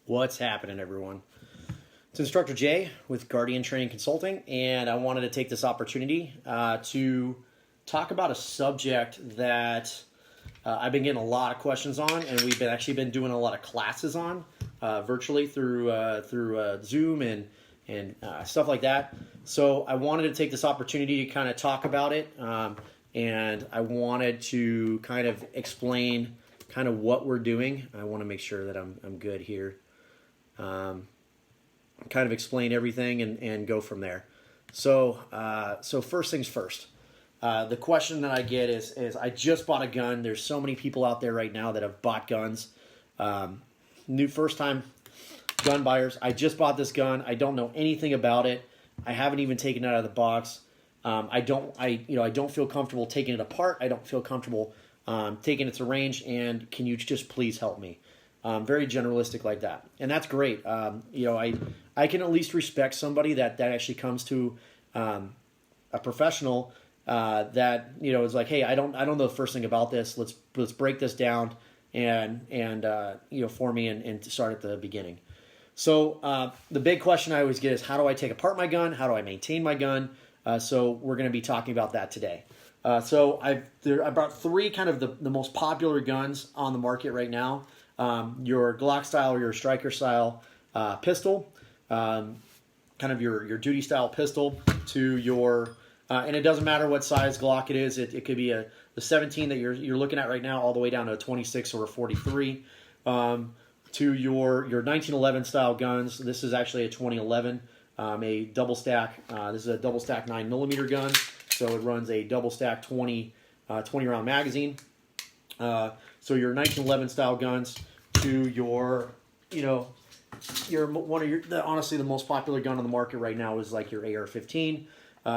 What's happening, everyone? It's Instructor J with Guardian Training Consulting, and I wanted to take this opportunity to talk about a subject that I've been getting a lot of questions on, and we've actually been doing a lot of classes on virtually through Zoom and stuff like that. So I wanted to take this opportunity to kind of talk about it, and I wanted to kind of explain kind of what we're doing. I want to make sure that I'm good here. Kind of explain everything and go from there. So first things first. The question that I get is I just bought a gun. There's so many people out there right now that have bought guns. New first time gun buyers. I just bought this gun. I don't know anything about it. I haven't even taken it out of the box. I don't feel comfortable taking it apart. I don't feel comfortable taking it to range. And can you just please help me? Very generalistic like that, and that's great. I can at least respect somebody that actually comes to a professional that is like, hey, I don't know the first thing about this. Let's break this down and for me and start at the beginning. So the big question I always get is, how do I take apart my gun? How do I maintain my gun? So we're going to be talking about that today. So I brought three kind of the most popular guns on the market right now. Your Glock style or your striker style pistol, kind of your duty style pistol, to your and it doesn't matter what size Glock it is. It could be the 17 that you're looking at right now, all the way down to a 26 or a 43. To your 1911 style guns. This is actually a 2011, a double stack. This is a double stack 9mm gun, so it runs a double stack 20 round magazine. So your 1911 style guns to your honestly the most popular gun on the market right now is like your AR-15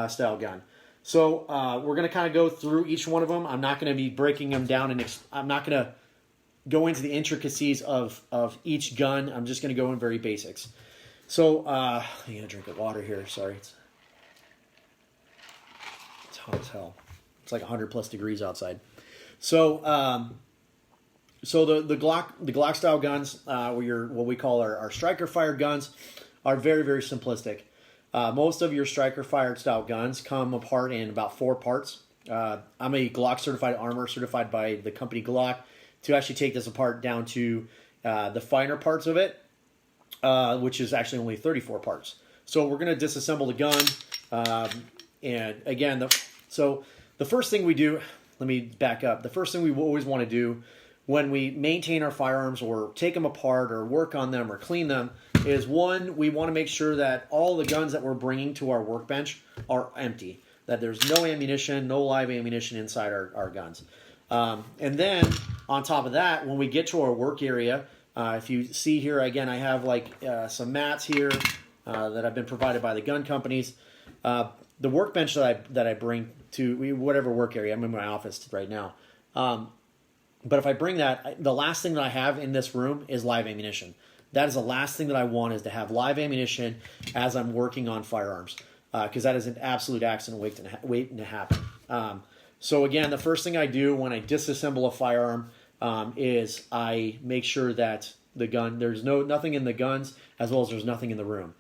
style gun. So we're going to kind of go through each one of them. I'm not going to be breaking them down, and I'm not going to go into the intricacies of each gun. I'm just going to go in very basics. So I'm going to drink of water here. Sorry, it's hot as hell. It's like 100 plus degrees outside. So the Glock style guns, what we call our striker fired guns, are very, very simplistic. Most of your striker fired style guns come apart in about 4 parts. I'm a Glock certified armor, certified by the company Glock, to actually take this apart down to the finer parts of it, which is actually only 34 parts. So we're going to disassemble the gun, and again, the first thing we do. Let me back up. The first thing we always want to do when we maintain our firearms or take them apart or work on them or clean them is, one, we want to make sure that all the guns that we're bringing to our workbench are empty, that there's no ammunition, no live ammunition inside our guns. And then on top of that, when we get to our work area, if you see here, again, I have like some mats here that have been provided by the gun companies. The workbench that I bring to whatever work area, I'm in my office right now. But if I bring that, the last thing that I have in this room is live ammunition. That is the last thing that I want, is to have live ammunition as I'm working on firearms, because that is an absolute accident waiting to happen. So again, the first thing I do when I disassemble a firearm is I make sure that the gun, there's nothing in the guns, as well as there's nothing in the room.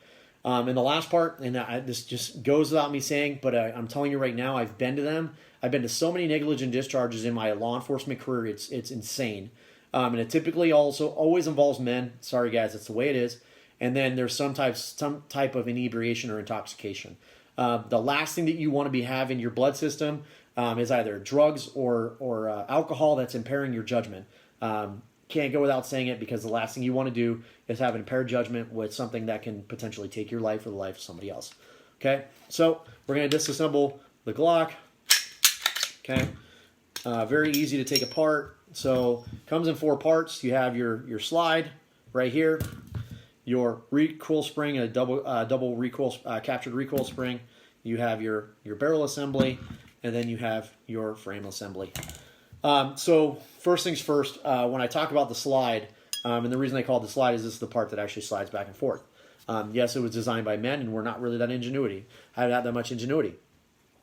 And the last part, and this just goes without me saying, but I'm telling you right now, I've been to them. I've been to so many negligent discharges in my law enforcement career, it's insane. And it typically also always involves men. Sorry guys, that's the way it is. And then there's some type of inebriation or intoxication. The last thing that you want to be having in your blood system is either drugs or alcohol that's impairing your judgment. Can't go without saying it, because the last thing you want to do is have an impaired judgment with something that can potentially take your life or the life of somebody else. Okay, so we're going to disassemble the Glock. Okay, very easy to take apart. So comes in 4 parts. You have your slide right here, your recoil spring, a double recoil captured recoil spring. You have your barrel assembly, and then you have your frame assembly. So first things first, when I talk about the slide, and the reason I call it the slide is this is the part that actually slides back and forth. Yes, it was designed by men, and we're not really that haven't had that much ingenuity.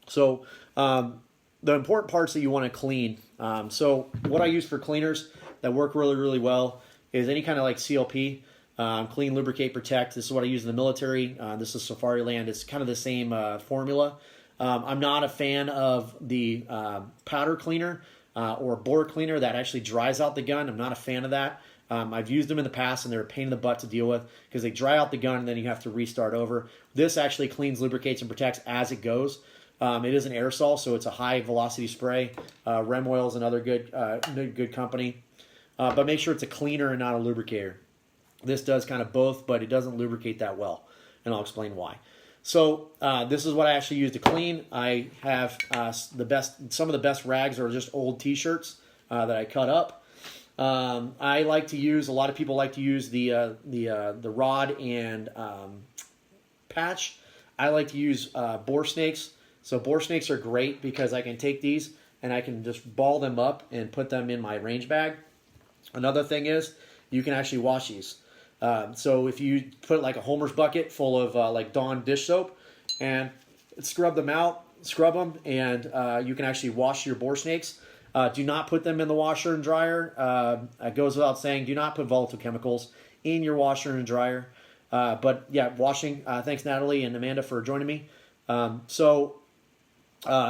So the important parts that you want to clean. So what I use for cleaners that work really, really well is any kind of like CLP. Clean, lubricate, protect. This is what I use in the military. This is Safariland. It's kind of the same formula. I'm not a fan of the powder cleaner or bore cleaner that actually dries out the gun. I'm not a fan of that. I've used them in the past, and they're a pain in the butt to deal with because they dry out the gun, and then you have to restart over. This actually cleans, lubricates, and protects as it goes. It is an aerosol, so it's a high-velocity spray. Rem Oil is another good company. But make sure it's a cleaner and not a lubricator. This does kind of both, but it doesn't lubricate that well, and I'll explain why. So this is what I actually use to clean. I have some of the best rags are just old T-shirts that I cut up. I like to use, a lot of people like to use the rod and patch. I like to use bore snakes. So bore snakes are great because I can take these and I can just ball them up and put them in my range bag. Another thing is you can actually wash these. So if you put like a Homer's bucket full of like Dawn dish soap and scrub them, and you can actually wash your bore snakes. Do not put them in the washer and dryer. It goes without saying, do not put volatile chemicals in your washer and dryer. But yeah, washing. Thanks, Natalie and Amanda, for joining me.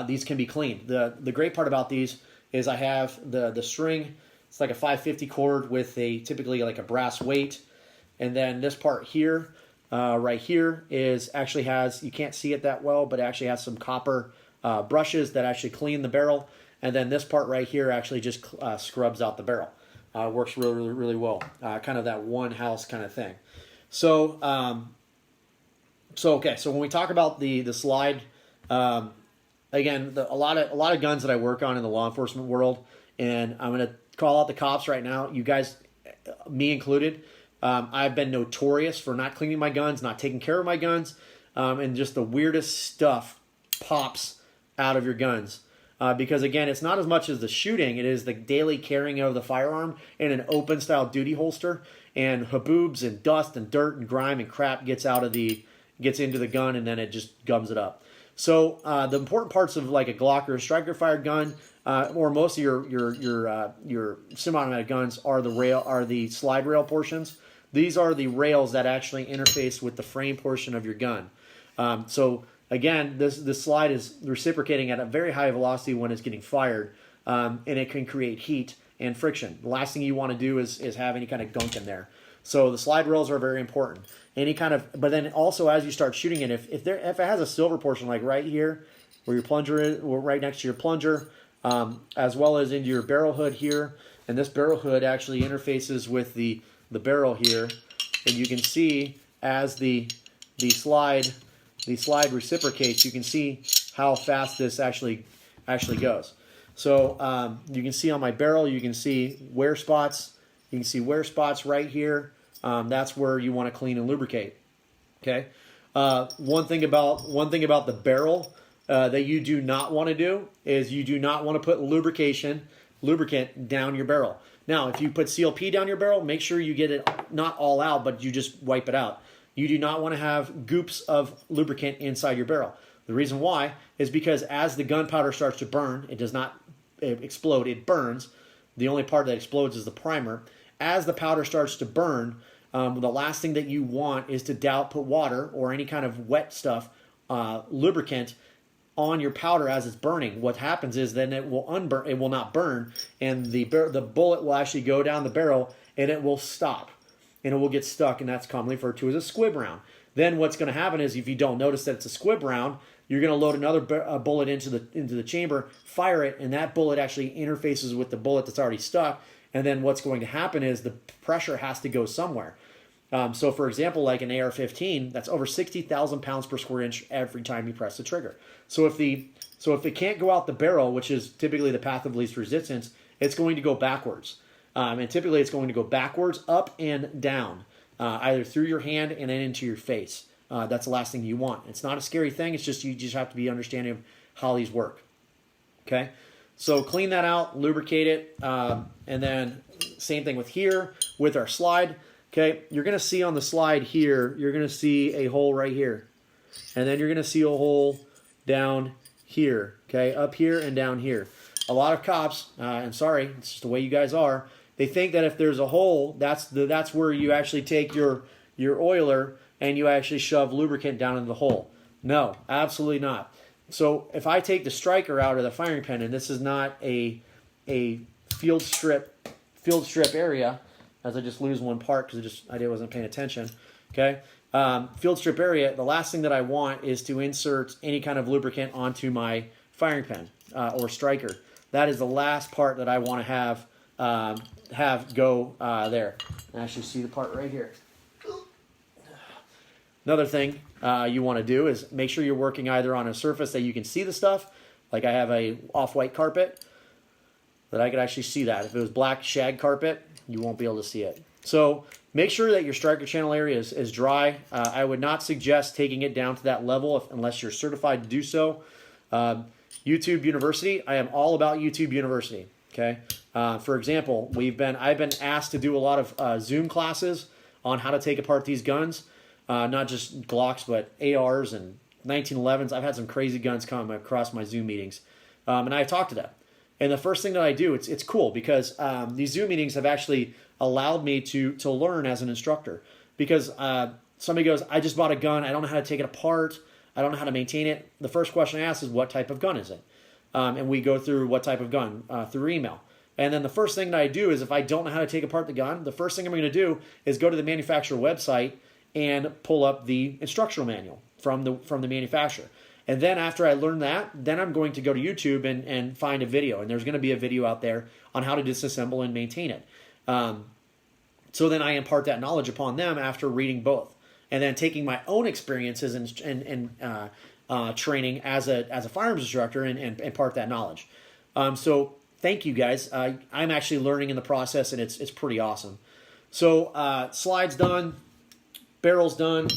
These can be cleaned. The great part about these is I have the string. It's like a 550 cord with typically like a brass weight. And then this part here, right here, actually has, you can't see it that well, but it actually has some copper brushes that actually clean the barrel. And then this part right here actually just scrubs out the barrel. Works really, really, really well. Kind of that one house kind of thing. So when we talk about the slide, again, a lot of guns that I work on in the law enforcement world, and I'm going to call out the cops right now. You guys, me included, I've been notorious for not cleaning my guns, not taking care of my guns, and just the weirdest stuff pops out of your guns. Because again, it's not as much as the shooting, it is the daily carrying of the firearm in an open style duty holster, and haboobs and dust and dirt and grime and crap gets into the gun, and then it just gums it up. So the important parts of like a Glock or a striker fired gun, or most of your semi-automatic guns are the slide rail portions. These are the rails that actually interface with the frame portion of your gun. So again, this slide is reciprocating at a very high velocity when it's getting fired, and it can create heat and friction. The last thing you want to do is have any kind of gunk in there. So the slide rails are very important. But then also as you start shooting it, if it has a silver portion like right here, where your plunger is, or right next to your plunger, as well as into your barrel hood here, and this barrel hood actually interfaces with the barrel here, and you can see as the slide reciprocates, you can see how fast this actually goes. So you can see on my barrel, you can see wear spots. You can see wear spots right here. That's where you want to clean and lubricate. Okay. One thing about the barrel that you do not want to do is you do not want to put lubricant down your barrel. Now, if you put CLP down your barrel, make sure you get it not all out, but you just wipe it out. You do not want to have goops of lubricant inside your barrel. The reason why is because as the gunpowder starts to burn, it does not explode, it burns. The only part that explodes is the primer. As the powder starts to burn, the last thing that you want is to put water or any kind of wet stuff, lubricant, on your powder as it's burning. What happens is then it will unburn. It will not burn, and the bullet will actually go down the barrel, and it will stop, and it will get stuck, and that's commonly referred to as a squib round. Then what's going to happen is if you don't notice that it's a squib round, you're going to load another bullet into the chamber, fire it, and that bullet actually interfaces with the bullet that's already stuck. And then what's going to happen is the pressure has to go somewhere. So for example, like an AR-15, that's over 60,000 pounds per square inch every time you press the trigger. So if it can't go out the barrel, which is typically the path of least resistance, it's going to go backwards. And typically it's going to go backwards, up and down, either through your hand and then into your face. That's the last thing you want. It's not a scary thing. It's just you just have to be understanding of how these work. Okay? So clean that out, lubricate it, and then same thing with here, with our slide. Okay, you're going to see on the slide here, you're going to see a hole right here. And then you're going to see a hole down here, okay, up here and down here. A lot of cops, and sorry, it's just the way you guys are, They think that if there's a hole, that's where you actually take your oiler and you actually shove lubricant down into the hole. No, absolutely not. So if I take the striker out of the firing pin, and this is not a field strip area, as I just lose one part because I wasn't paying attention. Okay, field strip area. The last thing that I want is to insert any kind of lubricant onto my firing pin or striker. That is the last part that I want to have go there. I actually see the part right here. Another thing you want to do is make sure you're working either on a surface that you can see the stuff, like I have a off-white carpet, that I could actually see that. If it was black shag carpet, you won't be able to see it. So make sure that your striker channel area is dry. I would not suggest taking it down to that level unless you're certified to do so. YouTube University, I am all about YouTube University. Okay. For example, I've been asked to do a lot of Zoom classes on how to take apart these guns, not just Glocks, but ARs and 1911s. I've had some crazy guns come across my Zoom meetings, and I talk to them. And the first thing that I do, it's cool because these Zoom meetings have actually allowed me to learn as an instructor. Because somebody goes, I just bought a gun, I don't know how to take it apart, I don't know how to maintain it. The first question I ask is, what type of gun is it? And we go through what type of gun through email. And then the first thing that I do is, if I don't know how to take apart the gun, the first thing I'm going to do is go to the manufacturer website and pull up the instructional manual from the manufacturer. And then after I learn that, then I'm going to go to YouTube and find a video. And there's going to be a video out there on how to disassemble and maintain it. So then I impart that knowledge upon them after reading both. And then taking my own experiences and training as a firearms instructor and impart that knowledge. So thank you guys. I'm actually learning in the process, and it's pretty awesome. So slides done, barrel's done,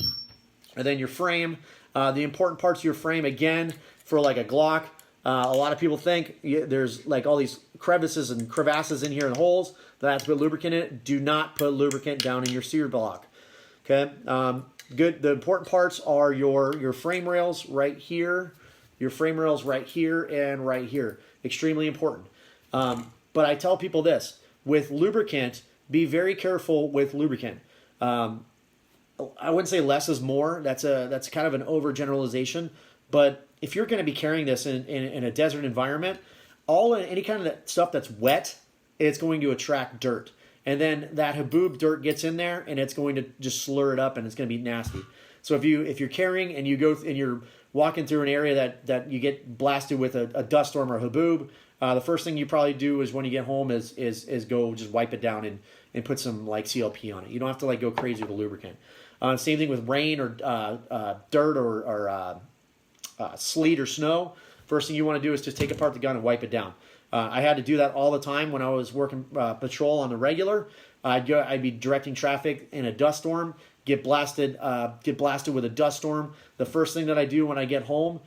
and then your frame. The important parts of your frame, again, for like a Glock, a lot of people think there's like all these crevices and crevasses in here and holes that I have to put lubricant in it. Do not put lubricant down in your sear block. Okay, good. The important parts are your frame rails right here, your frame rails right here and right here. Extremely important. But I tell people this, with lubricant, be very careful with lubricant. I wouldn't say less is more. That's kind of an overgeneralization. But if you're going to be carrying this in a desert environment, any kind of that stuff that's wet, it's going to attract dirt. And then that haboob dirt gets in there, and it's going to just slur it up, and it's going to be nasty. So if you're carrying and you're walking through an area that you get blasted with a dust storm or a haboob, the first thing you probably do is when you get home is go just wipe it down and put some like CLP on it. You don't have to like go crazy with the lubricant. Same thing with rain or dirt or sleet or snow. First thing you want to do is just take apart the gun and wipe it down. I had to do that all the time when I was working patrol on the regular. I'd be directing traffic in a dust storm, get blasted with a dust storm. The first thing that I do when I get home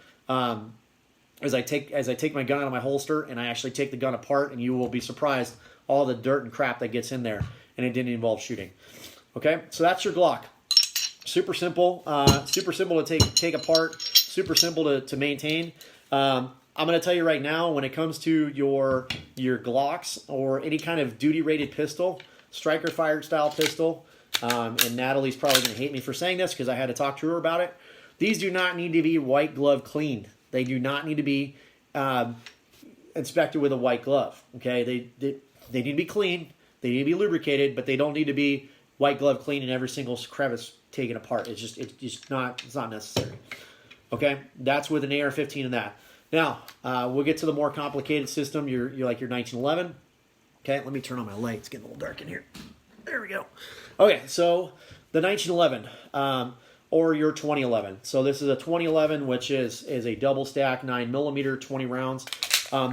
is I take my gun out of my holster and I actually take the gun apart, and you will be surprised all the dirt and crap that gets in there, and it didn't involve shooting. Okay, so that's your Glock. Super simple to take apart, super simple to maintain. I'm going to tell you right now, when it comes to your Glocks or any kind of duty-rated pistol, striker fired style pistol, and Natalie's probably going to hate me for saying this because I had to talk to her about it. These do not need to be white glove cleaned. They do not need to be inspected with a white glove. Okay, they need to be clean. They need to be lubricated, but they don't need to be white glove clean and every single crevice taken apart. It's not necessary. Okay, that's with an AR-15 and that. Now we'll get to the more complicated system. You're like your 1911. Okay, let me turn on my light. It's getting a little dark in here. There we go. Okay, so the 1911 or your 2011. So this is a 2011, which is a double stack 9mm 20 rounds.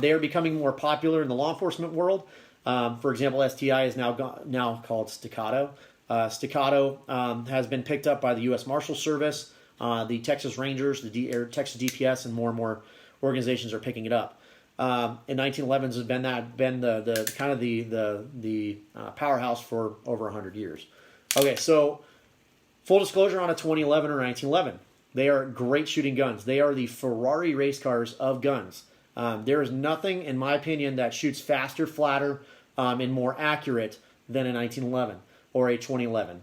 They are becoming more popular in the law enforcement world. For example, STI is now called Staccato. Staccato has been picked up by the U.S. Marshal Service, the Texas Rangers, the Texas DPS, and more organizations are picking it up. In 1911s has been the kind of the powerhouse for over 100 years. Okay, so full disclosure on a 2011 or 1911, they are great shooting guns. They are the Ferrari race cars of guns. There is nothing, in my opinion, that shoots faster, flatter, and more accurate than a 1911 or a 2011.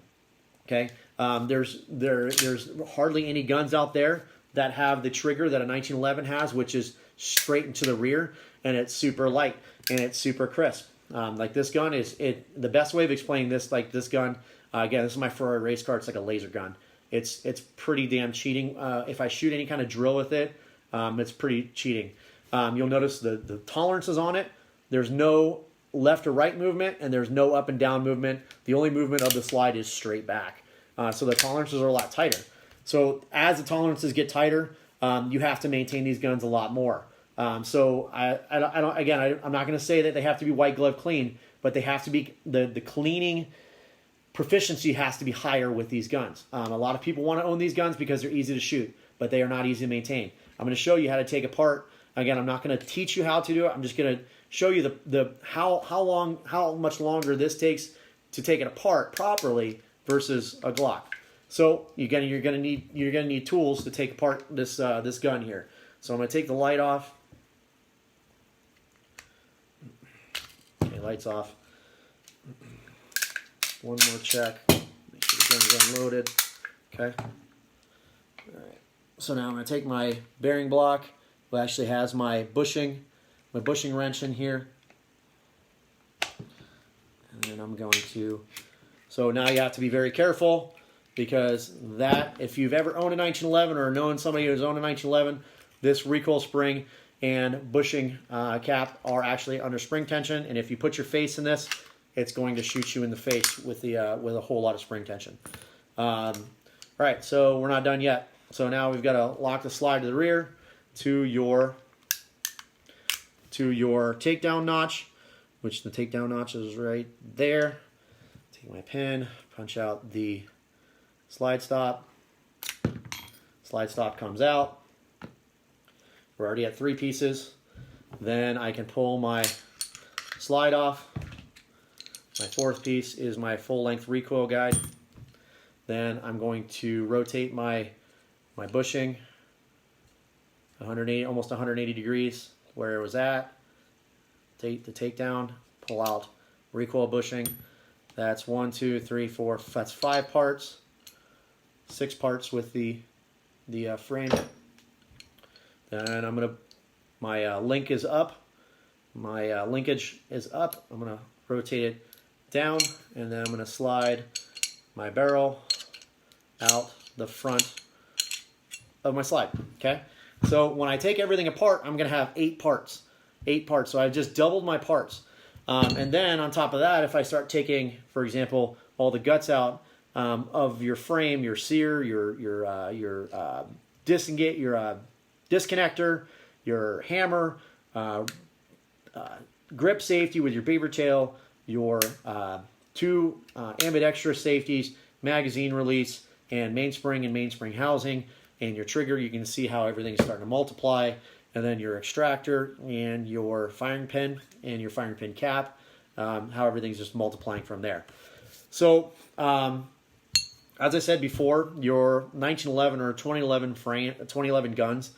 Okay, there's hardly any guns out there that have the trigger that a 1911 has, which is straight into the rear, and it's super light and it's super crisp. Like this gun is the best way of explaining this. Like this gun, again, this is my Ferrari race car. It's like a laser gun. It's pretty damn cheating. If I shoot any kind of drill with it, it's pretty cheating. You'll notice the tolerances on it. There's no left or right movement, and there's no up and down movement. The only movement of the slide is straight back. So the tolerances are a lot tighter. So as the tolerances get tighter, you have to maintain these guns a lot more. So I don't. Again, I'm not going to say that they have to be white glove clean, but they have to be the cleaning proficiency has to be higher with these guns. A lot of people want to own these guns because they're easy to shoot, but they are not easy to maintain. I'm going to show you how to take apart. Again, I'm not going to teach you how to do it. I'm just going to show you how much longer this takes to take it apart properly versus a Glock. So you're going to need tools to take apart this gun here. So I'm going to take the light off. Okay, lights off. One more check. Make sure the gun's unloaded. Okay. All right. So now I'm going to take my bearing block. It actually has my bushing wrench in here. And then I'm going to... So now you have to be very careful because if you've ever owned a 1911 or known somebody who's owned a 1911, this recoil spring and bushing cap are actually under spring tension. And if you put your face in this, it's going to shoot you in the face with a whole lot of spring tension. All right, so we're not done yet. So now we've got to lock the slide to the rear to your takedown notch, which the takedown notch is right there. Take my pen, punch out the slide stop. Slide stop comes out. We're already at 3 pieces. Then I can pull my slide off. My 4th piece is my full-length recoil guide. Then I'm going to rotate my bushing almost 180 degrees where it was at. Take the takedown, pull out recoil bushing. That's 1, 2, 3, 4. That's 5 parts. 6 parts with the frame. Then my link is up. My linkage is up. I'm gonna rotate it down, and then I'm gonna slide my barrel out the front of my slide. Okay. So when I take everything apart, I'm gonna have 8 parts. 8 parts. So I've just doubled my parts. And then on top of that, if I start taking, for example, all the guts out of your frame, your sear, your disconnector, your hammer, grip safety with your beaver tail, your 2 ambidextrous safeties, magazine release, and mainspring and mainspring housing, and your trigger, you can see how everything's starting to multiply. And then your extractor and your firing pin and your firing pin cap, how everything's just multiplying from there. So, as I said before, your 1911 or 2011 guns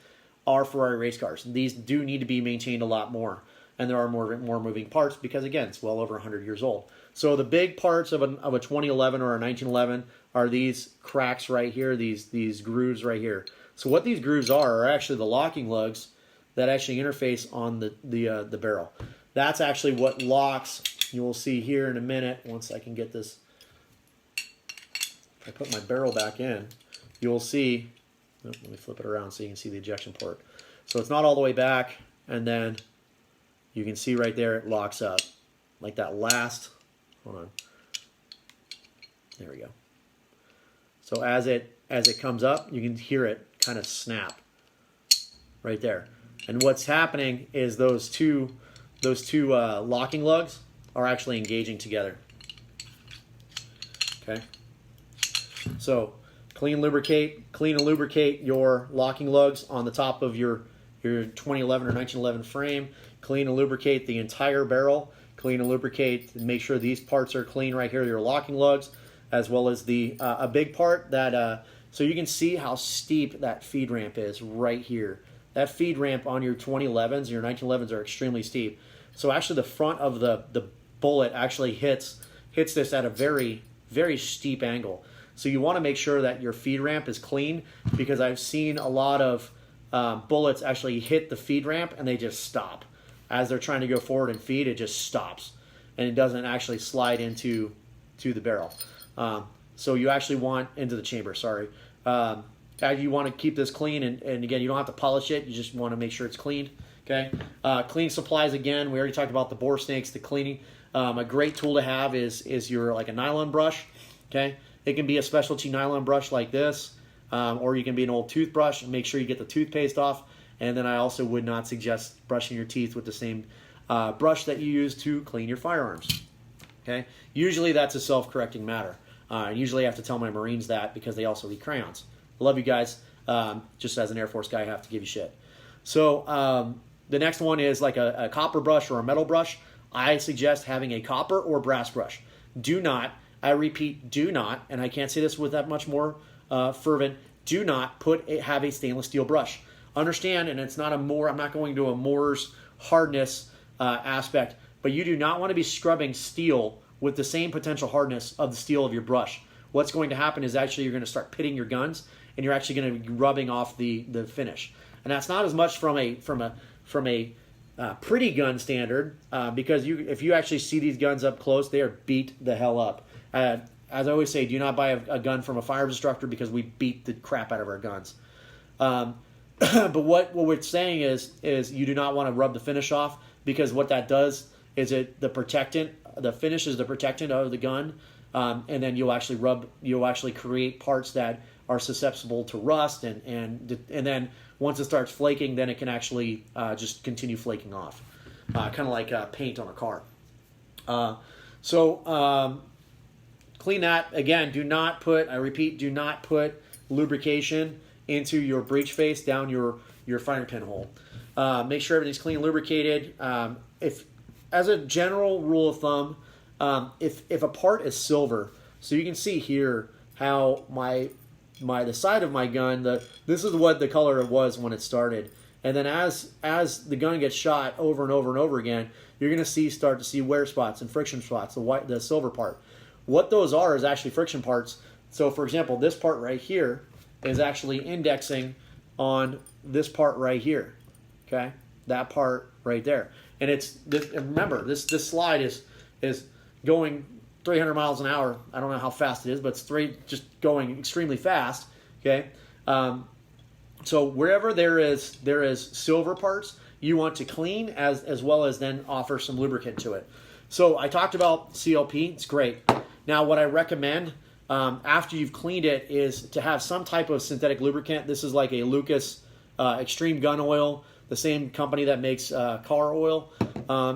are Ferrari race cars. These do need to be maintained a lot more, and there are more moving parts because, again, it's well over 100 years old. So the big parts of a 2011 or a 1911 are these cracks right here, these grooves right here. So what these grooves are actually the locking lugs that actually interface on the barrel. That's actually what locks. You will see here in a minute, once I can get this, if I put my barrel back in, you will see, let me flip it around so you can see the ejection port. So it's not all the way back, and then you can see right there it locks up. Like that last, hold on. There we go. So as it comes up, you can hear it kind of snap right there. And what's happening is those two locking lugs are actually engaging together. Okay. So clean and lubricate your locking lugs on the top of your 2011 or 1911 frame. Clean and lubricate the entire barrel. Clean and lubricate. Make sure these parts are clean right here. Your locking lugs, as well as the a big part that so you can see how steep that feed ramp is right here. That feed ramp on your 2011s, your 1911s are extremely steep. So actually the front of the bullet actually hits this at a very, very steep angle. So you want to make sure that your feed ramp is clean, because I've seen a lot of bullets actually hit the feed ramp and they just stop. As they're trying to go forward and feed, it just stops. And it doesn't actually slide into the barrel. So you actually want, into the chamber, sorry. You want to keep this clean, and again, you don't have to polish it. You just want to make sure it's clean. Okay. Cleaning supplies, again, we already talked about the bore snakes, the cleaning. A great tool to have is your, like, a nylon brush. Okay. It can be a specialty nylon brush like this, or you can be an old toothbrush, and make sure you get the toothpaste off. And then I also would not suggest brushing your teeth with the same brush that you use to clean your firearms. Okay. Usually that's a self-correcting matter. Usually I have to tell my Marines that, because they also eat crayons. I love you guys. Just as an Air Force guy, I have to give you shit. So the next one is like a copper brush or a metal brush. I suggest having a copper or brass brush. Do not, I repeat, do not, and I can't say this with that much more fervent, do not have a stainless steel brush. Understand, and it's not I'm not going to a Moore's hardness aspect, but you do not want to be scrubbing steel with the same potential hardness of the steel of your brush. What's going to happen is actually you're going to start pitting your guns, and you're actually going to be rubbing off the finish. And that's not as much from a pretty gun standard, because if you actually see these guns up close, they are beat the hell up. As I always say, do not buy a gun from a firearms instructor, because we beat the crap out of our guns. But what we're saying is you do not want to rub the finish off, because what that does is the finish is the protectant of the gun, and then you'll actually create parts that are susceptible to rust, and then once it starts flaking, then it can actually just continue flaking off, kind of like paint on a car. So clean that. Again, I repeat, do not put lubrication into your breech face down your firing pin hole. Make sure everything's clean, lubricated. As a general rule of thumb, if a part is silver, so you can see here how the side of my gun, this is what the color it was when it started, and then as the gun gets shot over and over and over again, you're going to start to see wear spots and friction spots, the silver part. What those are is actually friction parts. So for example, this part right here is actually indexing on this part right here. Okay, that part right there, and remember this slide is going 300 miles an hour. I don't know how fast it is, but it's just going extremely fast. Okay, so wherever there is silver parts, you want to clean as well as then offer some lubricant to it. So I talked about CLP. It's great. Now what I recommend after you've cleaned it is to have some type of synthetic lubricant. This is like a Lucas Extreme Gun Oil, the same company that makes car oil,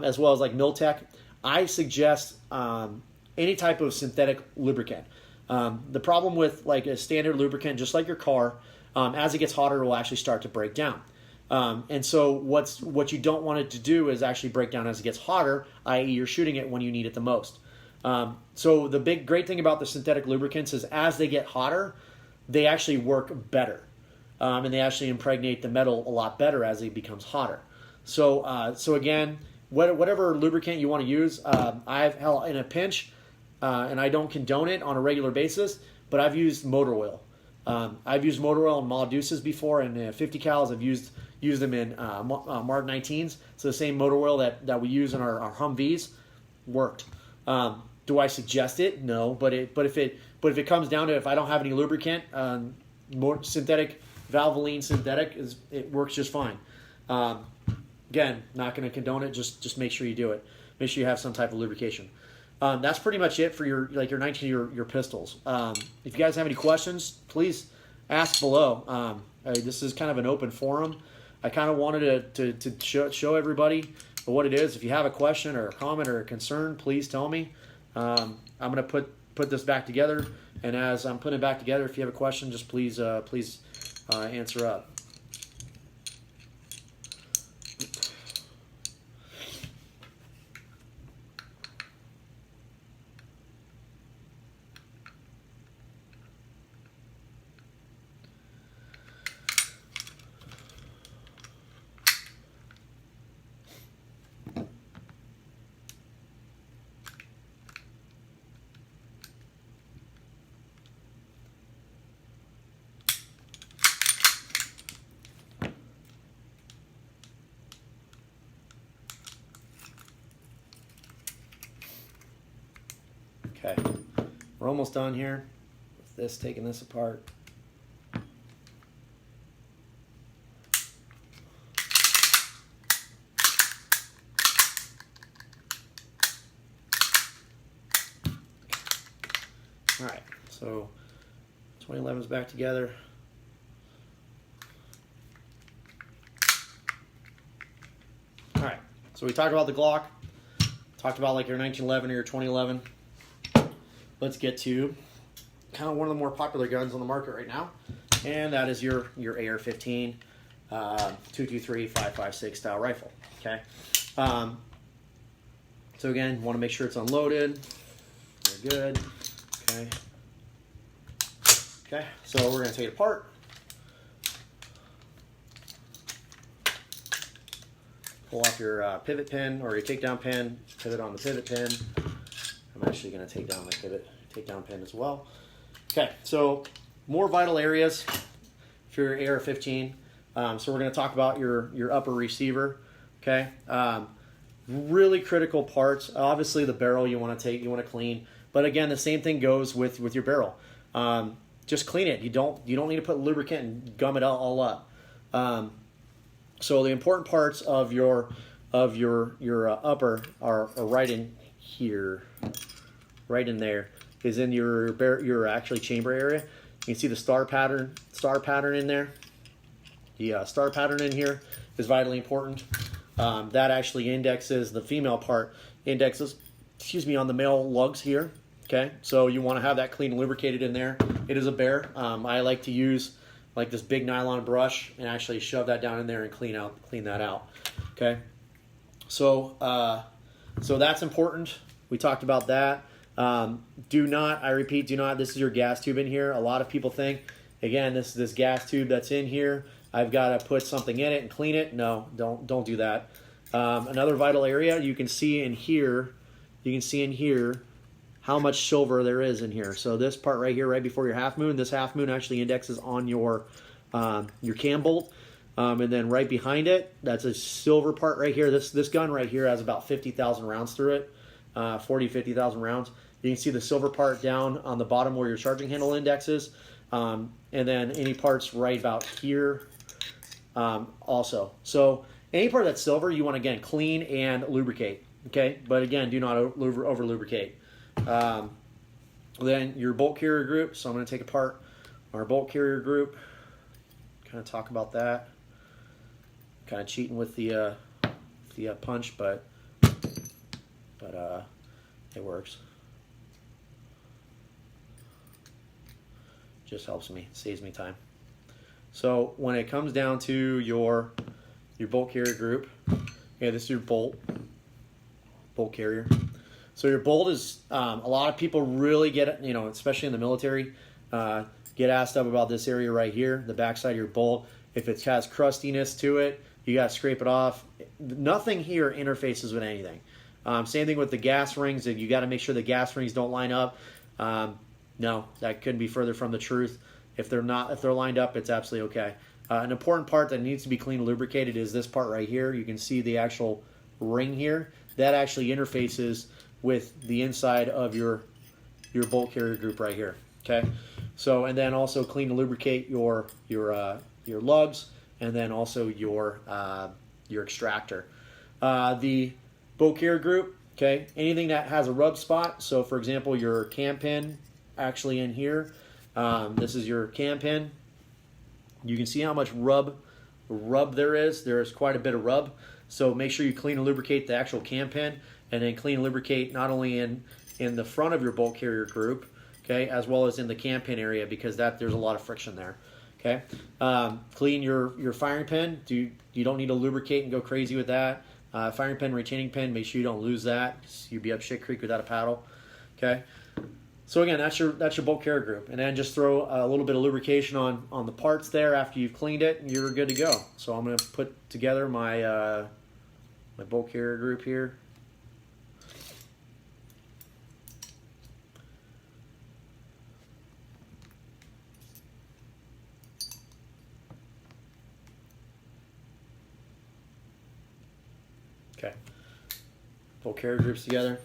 as well as like Miltech. I suggest any type of synthetic lubricant. The problem with like a standard lubricant, just like your car, as it gets hotter, it will actually start to break down. And so what you don't want it to do is actually break down as it gets hotter, i.e. you're shooting it when you need it the most. So the great thing about the synthetic lubricants is as they get hotter, they actually work better. And they actually impregnate the metal a lot better as it becomes hotter. So again, whatever lubricant you want to use, in a pinch, and I don't condone it on a regular basis, but I've used motor oil. I've used motor oil in Mod Deuces before, and 50 cals. I've used them in Mark 19s. So the same motor oil that we use in our Humvees worked. Do I suggest it? No, but if it comes down to, if I don't have any lubricant, more synthetic, Valvoline synthetic it works just fine. Again, not going to condone it. Just make sure you do it. Make sure you have some type of lubrication. That's pretty much it for your pistols. If you guys have any questions, please ask below. This is kind of an open forum. I kind of wanted to show everybody what it is. If you have a question or a comment or a concern, please tell me. I'm going to put this back together, and as I'm putting it back together, if you have a question, just please answer up. Okay, we're almost done here with this, taking this apart. All right, so 2011's back together. All right, so we talked about the Glock, talked about like your 1911 or your 2011. Let's get to kind of one of the more popular guns on the market right now, and that is your AR-15 223 5.56 style rifle. Okay, so again, want to make sure it's unloaded. We're good. Okay. Okay, so we're going to take it apart. Pull off your pivot pin or your takedown pin, pivot on the pivot pin. I'm actually going to take down my takedown pin as well. Okay, so more vital areas for your AR-15. So we're going to talk about your upper receiver. Okay, really critical parts. Obviously, the barrel you want to clean. But again, the same thing goes with your barrel. Just clean it. You don't need to put lubricant and gum it all up. So the important parts of your upper are right in here, right in there is in your actually chamber area. You can see the star pattern in there. The star pattern in here is vitally important. That actually indexes the female part indexes. On the male lugs here. Okay, so you want to have that clean and lubricated in there. It is a bear. I like to use like this big nylon brush and actually shove that down in there and clean that out. Okay, so that's important. We talked about that. Do not, I repeat, do not. This is your gas tube in here. A lot of people think, again, this gas tube that's in here, I've got to put something in it and clean it. No, don't do that. Another vital area you can see in here. You can see in here how much silver there is in here. So this part right here, right before your half moon, this half moon actually indexes on your cam bolt. And then right behind it, that's a silver part right here. This gun right here has about 50,000 rounds through it, 50,000 rounds. You can see the silver part down on the bottom where your charging handle indexes. And then any parts right about here also. So any part that's silver, you want to, again, clean and lubricate. Okay, but again, do not over lubricate. Then your bolt carrier group. So I'm going to take apart our bolt carrier group. Kind of talk about that. Kind of cheating with the punch, but it works. Just helps me, saves me time. So when it comes down to your bolt carrier group, okay, this is your bolt carrier. So your bolt is, a lot of people really get, especially in the military, get asked up about this area right here, the backside of your bolt. If it has crustiness to it, you got to scrape it off. Nothing here interfaces with anything. Same thing with the gas rings. You got to make sure the gas rings don't line up. No, that couldn't be further from the truth. If they're lined up, it's absolutely okay. An important part that needs to be clean and lubricated is this part right here. You can see the actual ring here. That actually interfaces with the inside of your bolt carrier group right here. Okay, so and then also clean and lubricate your lugs, and then also your extractor. The bolt carrier group. Okay, anything that has a rub spot. So for example, your cam pin actually in here. This is your cam pin. You can see how much rub there is. There is quite a bit of rub. So make sure you clean and lubricate the actual cam pin, and then clean and lubricate not only in the front of your bolt carrier group, okay, as well as in the cam pin area, because there's a lot of friction there. Okay, clean your firing pin. You don't need to lubricate and go crazy with that. Firing pin, retaining pin. Make sure you don't lose that. You'd be up shit creek without a paddle. Okay. So again, that's your bolt carrier group, and then just throw a little bit of lubrication on the parts there after you've cleaned it, and you're good to go. So I'm going to put together my my bolt carrier group here. Okay, bolt carrier groups together.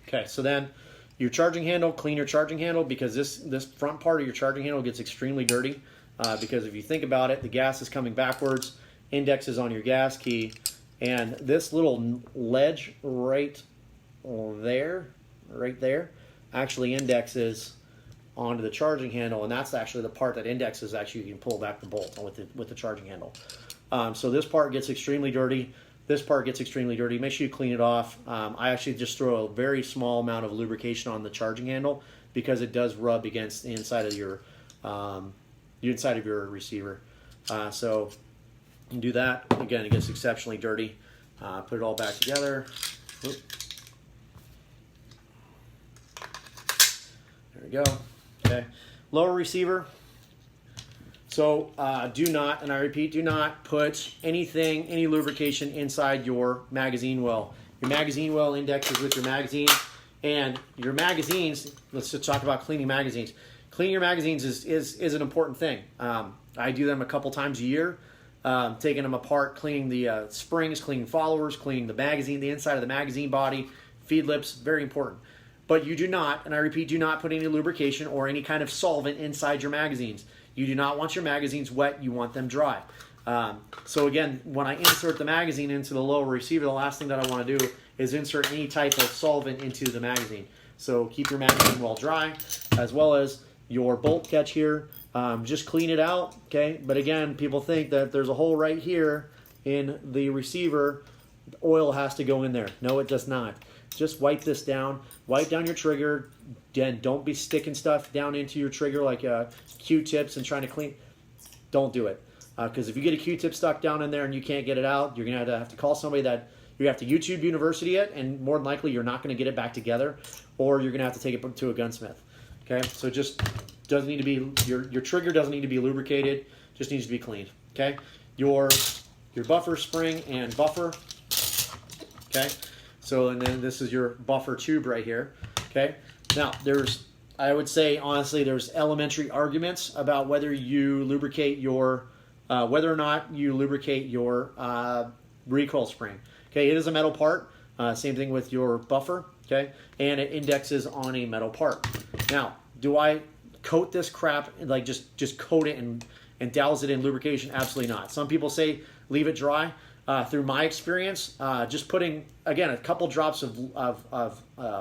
Okay, so then Your charging handle, clean your charging handle, because this front part of your charging handle gets extremely dirty. Because if you think about it, the gas is coming backwards, index is on your gas key, and this little ledge right there, actually indexes onto the charging handle, and that's actually the part that indexes. Actually, you can pull back the bolt with the charging handle. So this part gets extremely dirty. This part gets extremely dirty. Make sure you clean it off. I actually just throw a very small amount of lubrication on the charging handle because it does rub against the inside of your receiver. So you can do that. Again, it gets exceptionally dirty. Put it all back together. Oop. There we go. Okay. Lower receiver. So do not, and I repeat, do not put any lubrication inside your magazine well. Your magazine well indexes with your magazine, and your magazines, let's just talk about cleaning magazines. Cleaning your magazines is an important thing. I do them a couple times a year, taking them apart, cleaning the springs, cleaning followers, cleaning the magazine, the inside of the magazine body, feed lips, very important. But you do not, and I repeat, do not put any lubrication or any kind of solvent inside your magazines. You do not want your magazines wet, you want them dry. So again, when I insert the magazine into the lower receiver, the last thing that I want to do is insert any type of solvent into the magazine. So keep your magazine well dry, as well as your bolt catch here. Just clean it out, okay? But again, people think that there's a hole right here in the receiver. Oil has to go in there. No, it does not. Just wipe this down. Wipe down your trigger. Then don't be sticking stuff down into your trigger like Q-tips and trying to clean. Don't do it. Because if you get a Q-tip stuck down in there and you can't get it out, you're going to have to call somebody that you have to YouTube University it, and more than likely you're not going to get it back together, or you're going to have to take it to a gunsmith. Okay, so just doesn't need to be your trigger doesn't need to be lubricated, just needs to be cleaned. Okay, your buffer spring and buffer. Okay, so and then this is your buffer tube right here. Okay, now I would say honestly there's elementary arguments about whether you lubricate your whether or not you lubricate your recoil spring. Okay, it is a metal part. Same thing with your buffer. Okay, and it indexes on a metal part. Now, do I coat this crap, like just coat it and douse it in lubrication? Absolutely not. Some people say leave it dry. Through my experience, just putting, again, a couple drops of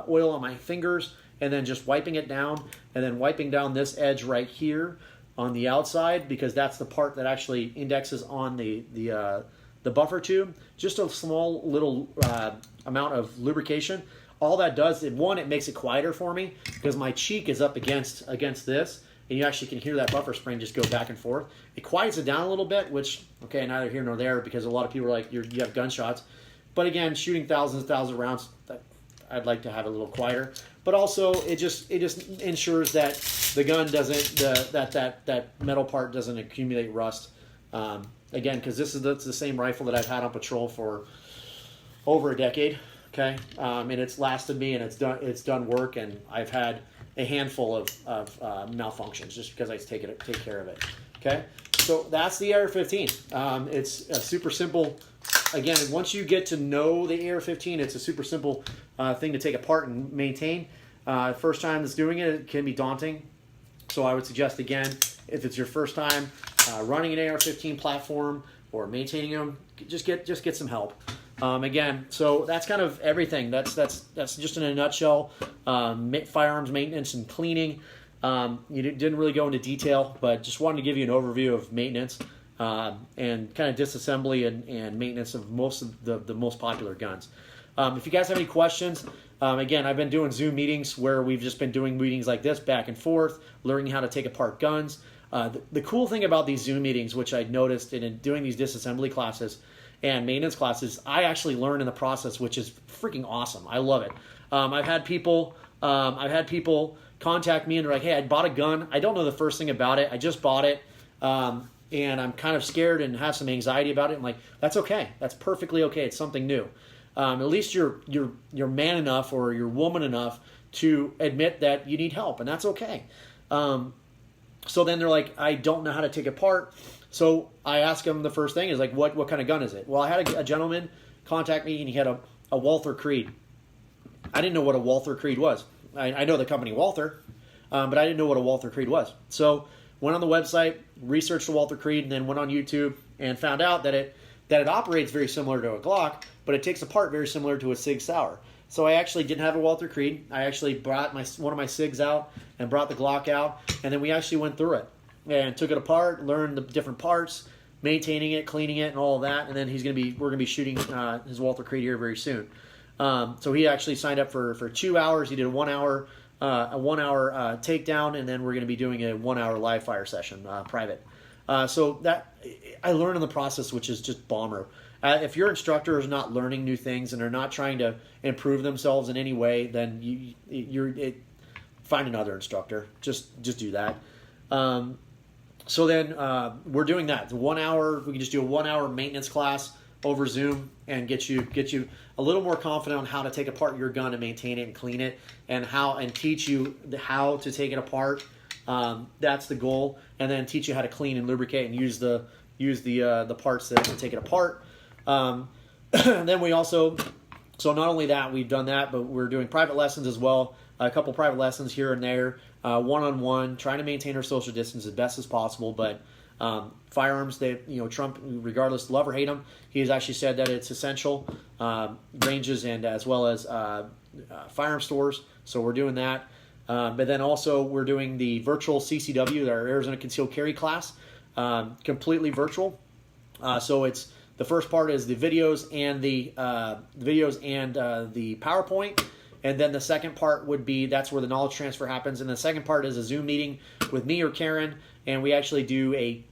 oil on my fingers and then just wiping it down, and then wiping down this edge right here on the outside, because that's the part that actually indexes on the buffer tube. Just a small little amount of lubrication. All that does, one, it makes it quieter for me because my cheek is up against this, and you actually can hear that buffer spring just go back and forth. It quiets it down a little bit, which, okay, neither here nor there, because a lot of people are like, you have gunshots. But again, shooting thousands of rounds, I'd like to have it a little quieter. But also, it just ensures that the gun doesn't, that metal part doesn't accumulate rust. Again, because this is the same rifle that I've had on patrol for over a decade. Okay, and it's lasted me, and it's done work, and I've had a handful of malfunctions just because I take care of it. Okay, so that's the AR-15. It's a super simple. Again, once you get to know the AR-15, it's a super simple thing to take apart and maintain. First time that's doing it, it can be daunting. So I would suggest, again, if it's your first time running an AR-15 platform or maintaining them, just get some help. Again, so that's kind of everything. That's just in a nutshell. Firearms maintenance and cleaning. You didn't really go into detail, but just wanted to give you an overview of maintenance and kind of disassembly and maintenance of most of the most popular guns. If you guys have any questions, again, I've been doing Zoom meetings where we've just been doing meetings like this back and forth, learning how to take apart guns. The cool thing about these Zoom meetings, which I noticed in doing these disassembly classes and maintenance classes, I actually learn in the process, which is freaking awesome. I love it. I've had people contact me and they're like, "Hey, I bought a gun. I don't know the first thing about it. I just bought it, and I'm kind of scared and have some anxiety about it." I'm like, "That's okay. That's perfectly okay. It's something new. At least you're man enough or you're woman enough to admit that you need help, and that's okay." So then they're like, "I don't know how to take it apart." So I ask them, the first thing is like, what kind of gun is it? Well, I had a gentleman contact me, and he had a Walther Creed. I didn't know what a Walther Creed was. I know the company Walther, but I didn't know what a Walther Creed was. So went on the website, researched the Walther Creed, and then went on YouTube and found out that it operates very similar to a Glock, but it takes apart very similar to a Sig Sauer. So I actually didn't have a Walther Creed. I actually brought one of my Sigs out and brought the Glock out, and then we actually went through it and took it apart, learned the different parts, maintaining it, cleaning it, and all of that. And then we're gonna be shooting his Walther Creed here very soon. So he actually signed up for 2 hours. He did a 1 hour takedown, and then we're going to be doing a 1 hour live fire session, private. So that I learned in the process, which is just bomber. If your instructor is not learning new things and they're not trying to improve themselves in any way, then find another instructor. Just do that. So then we're doing that. It's 1 hour. We can just do a 1 hour maintenance class over Zoom and get you a little more confident on how to take apart your gun and maintain it and clean it, and teach you how to take it apart. That's the goal, and then teach you how to clean and lubricate and use the parts to take it apart. Then we also, so not only that, we've done that, but we're doing private lessons as well. A couple private lessons here and there, one-on-one, trying to maintain our social distance as best as possible. But firearms, Trump, regardless, love or hate him, he has actually said that it's essential, ranges and as well as firearm stores. So we're doing that. But then also we're doing the virtual CCW, our Arizona Concealed Carry class, completely virtual. So it's the first part is the videos and the PowerPoint. And then the second part would be, that's where the knowledge transfer happens. And the second part is a Zoom meeting with me or Karen, and we actually do a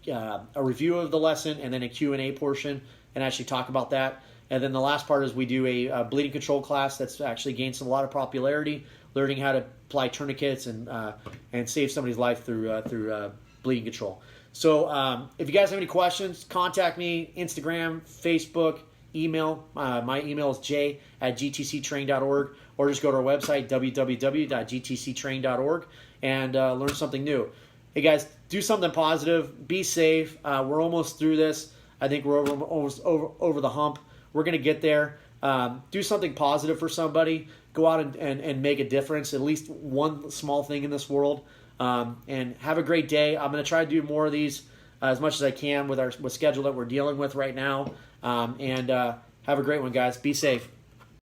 review of the lesson and then a Q&A portion and actually talk about that. And then the last part is we do a bleeding control class that's actually gained a lot of popularity, learning how to apply tourniquets and save somebody's life through bleeding control. So if you guys have any questions, contact me, Instagram, Facebook, email. My email is j@gtctrain.org, or just go to our website, www.gtctrain.org, and learn something new. Hey guys, do something positive. Be safe. We're almost through this. I think we're almost over the hump. We're going to get there. Do something positive for somebody. Go out and make a difference, at least one small thing in this world. And have a great day. I'm going to try to do more of these as much as I can with schedule that we're dealing with right now. And have a great one, guys. Be safe.